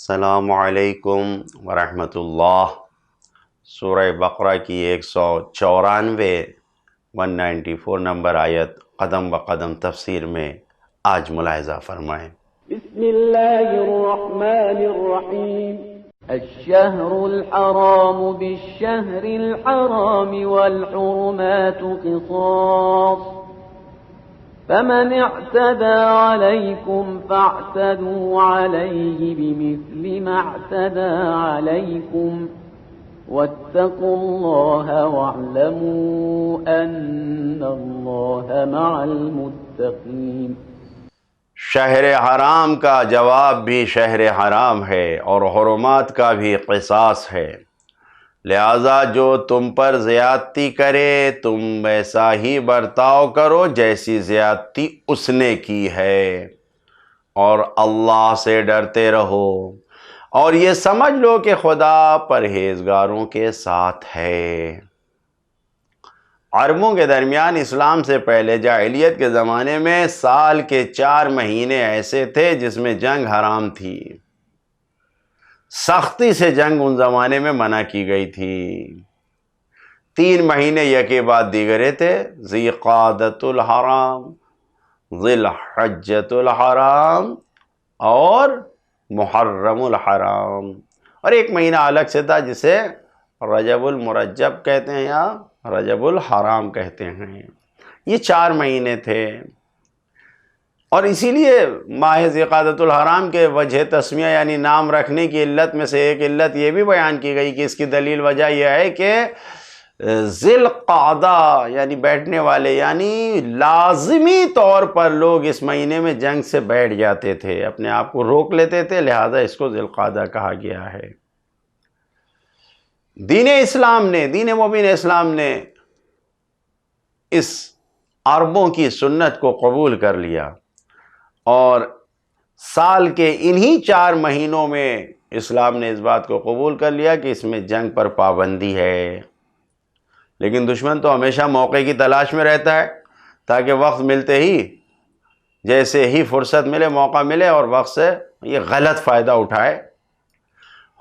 السلام علیکم ورحمۃ اللہ۔ سورہ بقرہ کی 194 نمبر آیت قدم بقدم تفسیر میں آج ملاحظہ فرمائیں۔ بسم اللہ الرحمن الرحیم۔ الشہر الحرام بالشہر الحرام والحرمات قصاص فمن اعتدى عليكم فاعتدوا عليه بمثل ما اعتدى عليكم واتقوا الله واعلموا أن الله مع المتقين۔ شہر حرام کا جواب بھی شہر حرام ہے اور حرمات کا بھی قصاص ہے، لہذا جو تم پر زیادتی کرے تم ویسا ہی برتاؤ کرو جیسی زیادتی اس نے کی ہے، اور اللہ سے ڈرتے رہو اور یہ سمجھ لو کہ خدا پرہیزگاروں کے ساتھ ہے۔ عربوں کے درمیان اسلام سے پہلے جاہلیت کے زمانے میں سال کے 4 مہینے ایسے تھے جس میں جنگ حرام تھی، سختی سے جنگ ان زمانے میں منع کی گئی تھی۔ 3 مہینے یکے بعد دیگرے تھے، ذی قعدۃ الحرام، ذی الحجۃ الحرام اور محرم الحرام، اور ایک مہینہ الگ سے تھا جسے رجب المرجب کہتے ہیں یا رجب الحرام کہتے ہیں۔ یہ 4 مہینے تھے، اور اسی لیے ماہ ذی قعدۃ الحرام کے وجہ تسمیہ یعنی نام رکھنے کی علت میں سے ایک علت یہ بھی بیان کی گئی کہ اس کی دلیل وجہ یہ ہے کہ ذی القعدہ یعنی بیٹھنے والے، یعنی لازمی طور پر لوگ اس مہینے میں جنگ سے بیٹھ جاتے تھے، اپنے آپ کو روک لیتے تھے، لہذا اس کو ذی القعدہ کہا گیا ہے۔ دین مبین اسلام نے اس عربوں کی سنت کو قبول کر لیا، اور سال کے انہی 4 مہینوں میں اسلام نے اس بات کو قبول کر لیا کہ اس میں جنگ پر پابندی ہے۔ لیکن دشمن تو ہمیشہ موقع کی تلاش میں رہتا ہے تاکہ وقت ملتے ہی، جیسے ہی فرصت ملے، موقع ملے، اور وقت سے یہ غلط فائدہ اٹھائے۔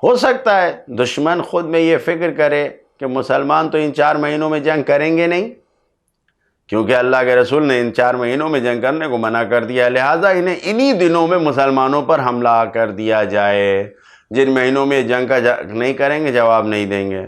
ہو سکتا ہے دشمن خود میں یہ فکر کرے کہ مسلمان تو ان 4 مہینوں میں جنگ کریں گے نہیں، کیونکہ اللہ کے رسول نے ان 4 مہینوں میں جنگ کرنے کو منع کر دیا، لہٰذا انہیں انہی دنوں میں مسلمانوں پر حملہ کر دیا جائے، جن مہینوں میں جنگ کا نہیں کریں گے جواب نہیں دیں گے۔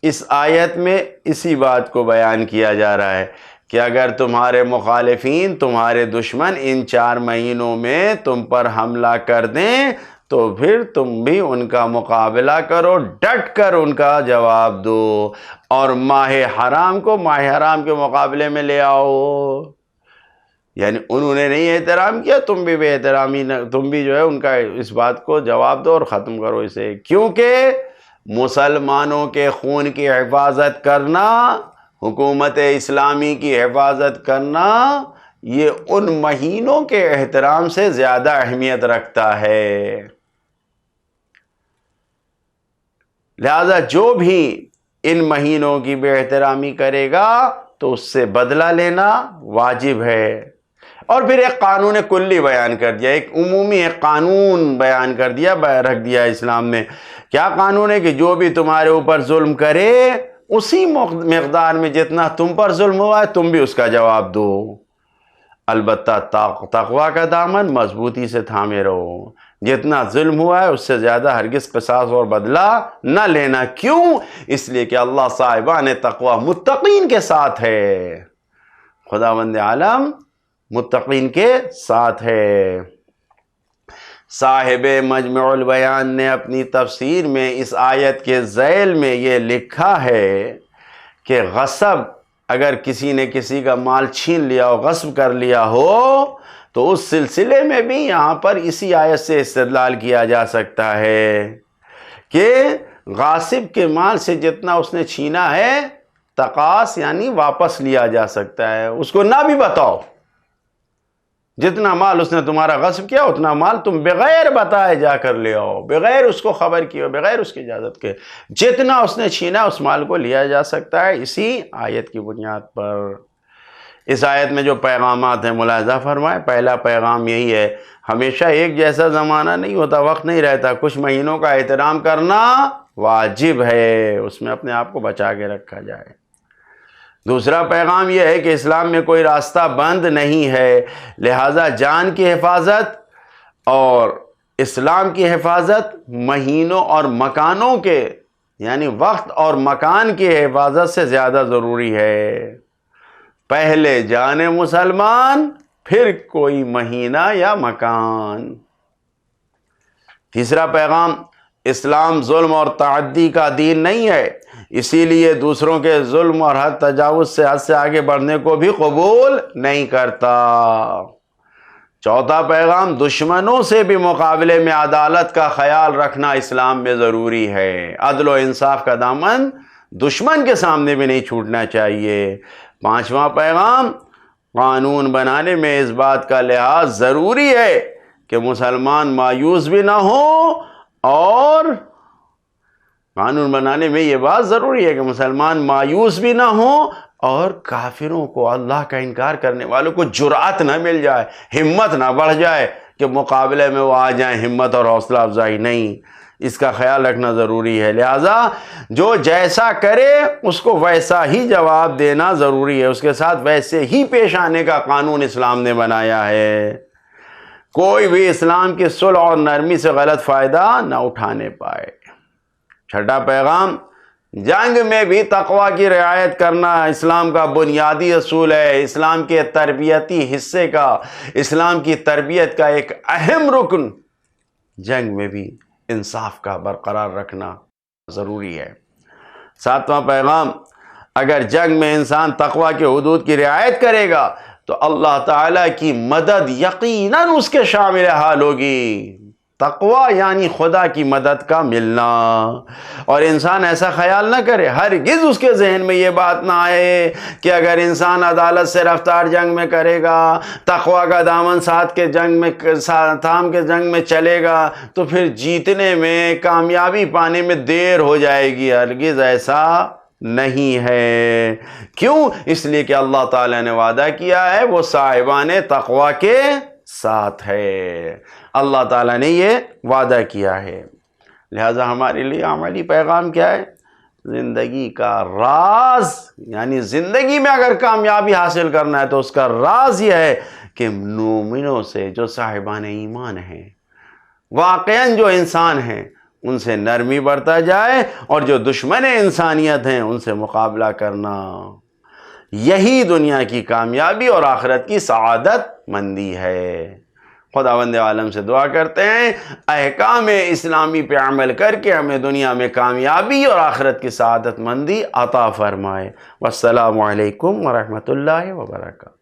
اس آیت میں اسی بات کو بیان کیا جا رہا ہے کہ اگر تمہارے مخالفین، تمہارے دشمن ان 4 مہینوں میں تم پر حملہ کر دیں تو پھر تم بھی ان کا مقابلہ کرو، ڈٹ کر ان کا جواب دو، اور ماہ حرام کو ماہ حرام کے مقابلے میں لے آؤ۔ یعنی انہوں نے نہیں احترام کیا، تم بھی بے احترامی تم بھی جو ہے ان کا اس بات کو جواب دو اور ختم کرو اسے، کیونکہ مسلمانوں کے خون کی حفاظت کرنا، حکومت اسلامی کی حفاظت کرنا، یہ ان مہینوں کے احترام سے زیادہ اہمیت رکھتا ہے۔ لہذا جو بھی ان مہینوں کی بے احترامی کرے گا تو اس سے بدلہ لینا واجب ہے۔ اور پھر ایک قانون کلی بیان کر دیا، ایک عمومی ایک قانون بیان کر دیا، رکھ دیا اسلام نے۔ کیا قانون ہے کہ جو بھی تمہارے اوپر ظلم کرے اسی مقدار میں جتنا تم پر ظلم ہوا ہے تم بھی اس کا جواب دو، البتہ تقوی کا دامن مضبوطی سے تھامے رہو، جتنا ظلم ہوا ہے اس سے زیادہ ہرگز قصاص اور بدلہ نہ لینا۔ کیوں؟ اس لیے کہ اللہ صاحبان تقوی متقین کے ساتھ ہے، خداوند عالم متقین کے ساتھ ہے۔ صاحب مجمع البیان نے اپنی تفسیر میں اس آیت کے ذیل میں یہ لکھا ہے کہ غصب، اگر کسی نے کسی کا مال چھین لیا ہو، غصب کر لیا ہو، تو اس سلسلے میں بھی یہاں پر اسی آیت سے استدلال کیا جا سکتا ہے کہ غاصب کے مال سے جتنا اس نے چھینا ہے تقاص یعنی واپس لیا جا سکتا ہے، اس کو نہ بھی بتاؤ، جتنا مال اس نے تمہارا غصب کیا اتنا مال تم بغیر بتائے جا کر لے آؤ، بغیر اس کو خبر کیے، بغیر اس کی اجازت کے، جتنا اس نے چھینا اس مال کو لیا جا سکتا ہے اسی آیت کی بنیاد پر۔ اس آیت میں جو پیغامات ہیں ملاحظہ فرمائیں. پہلا پیغام یہی ہے، ہمیشہ ایک جیسا زمانہ نہیں ہوتا، وقت نہیں رہتا. کچھ مہینوں کا احترام کرنا واجب ہے، اس میں اپنے آپ کو بچا کے رکھا جائے. دوسرا پیغام یہ ہے کہ اسلام میں کوئی راستہ بند نہیں ہے، لہٰذا جان کی حفاظت اور اسلام کی حفاظت مہینوں اور مکانوں کے یعنی وقت اور مکان کی حفاظت سے زیادہ ضروری ہے. پہلے جان مسلمان، پھر کوئی مہینہ یا مکان. تیسرا پیغام، اسلام ظلم اور تعدی کا دین نہیں ہے، اسی لیے دوسروں کے ظلم اور حد سے آگے بڑھنے کو بھی قبول نہیں کرتا. چوتھا پیغام، دشمنوں سے بھی مقابلے میں عدالت کا خیال رکھنا اسلام میں ضروری ہے. عدل و انصاف کا دامن دشمن کے سامنے بھی نہیں چھوٹنا چاہیے. پانچواں پیغام، قانون بنانے میں اس بات کا لحاظ ضروری ہے کہ مسلمان مایوس بھی نہ ہو، اور قانون بنانے میں یہ بات ضروری ہے کہ مسلمان مایوس بھی نہ ہو اور کافروں کو، اللہ کا انکار کرنے والوں کو جرأت نہ مل جائے، ہمت نہ بڑھ جائے کہ مقابلے میں وہ آ جائیں. ہمت اور حوصلہ افزائی نہیں، اس کا خیال رکھنا ضروری ہے. لہٰذا جو جیسا کرے اس کو ویسا ہی جواب دینا ضروری ہے، اس کے ساتھ ویسے ہی پیش آنے کا قانون اسلام نے بنایا ہے. کوئی بھی اسلام کی صلح اور نرمی سے غلط فائدہ نہ اٹھانے پائے. چھٹا پیغام، جنگ میں بھی تقوی کی رعایت کرنا اسلام کا بنیادی اصول ہے. اسلام کے تربیتی حصے کا، اسلام کی تربیت کا ایک اہم رکن جنگ میں بھی انصاف کا برقرار رکھنا ضروری ہے. ساتواں پیغام، اگر جنگ میں انسان تقوی کے حدود کی رعایت کرے گا تو اللہ تعالیٰ کی مدد یقیناً اس کے شامل حال ہوگی. تقوی یعنی خدا کی مدد کا ملنا. اور انسان ایسا خیال نہ کرے، ہرگز اس کے ذہن میں یہ بات نہ آئے کہ اگر انسان عدالت سے رفتار جنگ میں کرے گا، تقوی کا دامن ساتھ کے جنگ میں تھام کے جنگ میں چلے گا تو پھر جیتنے میں، کامیابی پانے میں دیر ہو جائے گی. ہرگز ایسا نہیں ہے. کیوں؟ اس لیے کہ اللہ تعالیٰ نے وعدہ کیا ہے وہ صاحبان تقوی کے ساتھ ہے. اللہ تعالیٰ نے یہ وعدہ کیا ہے. لہٰذا ہمارے لیے عملی پیغام کیا ہے؟ زندگی کا راز، یعنی زندگی میں اگر کامیابی حاصل کرنا ہے تو اس کا راز یہ ہے کہ مومنوں سے، جو صاحبان ایمان ہیں، واقعاً جو انسان ہیں، ان سے نرمی برتا جائے، اور جو دشمن انسانیت ہیں ان سے مقابلہ کرنا. یہی دنیا کی کامیابی اور آخرت کی سعادت مندی ہے. خداوند عالم سے دعا کرتے ہیں احکام اسلامی پہ عمل کر کے ہمیں دنیا میں کامیابی اور آخرت کی سعادت مندی عطا فرمائے. والسلام علیکم ورحمۃ اللہ وبرکاتہ.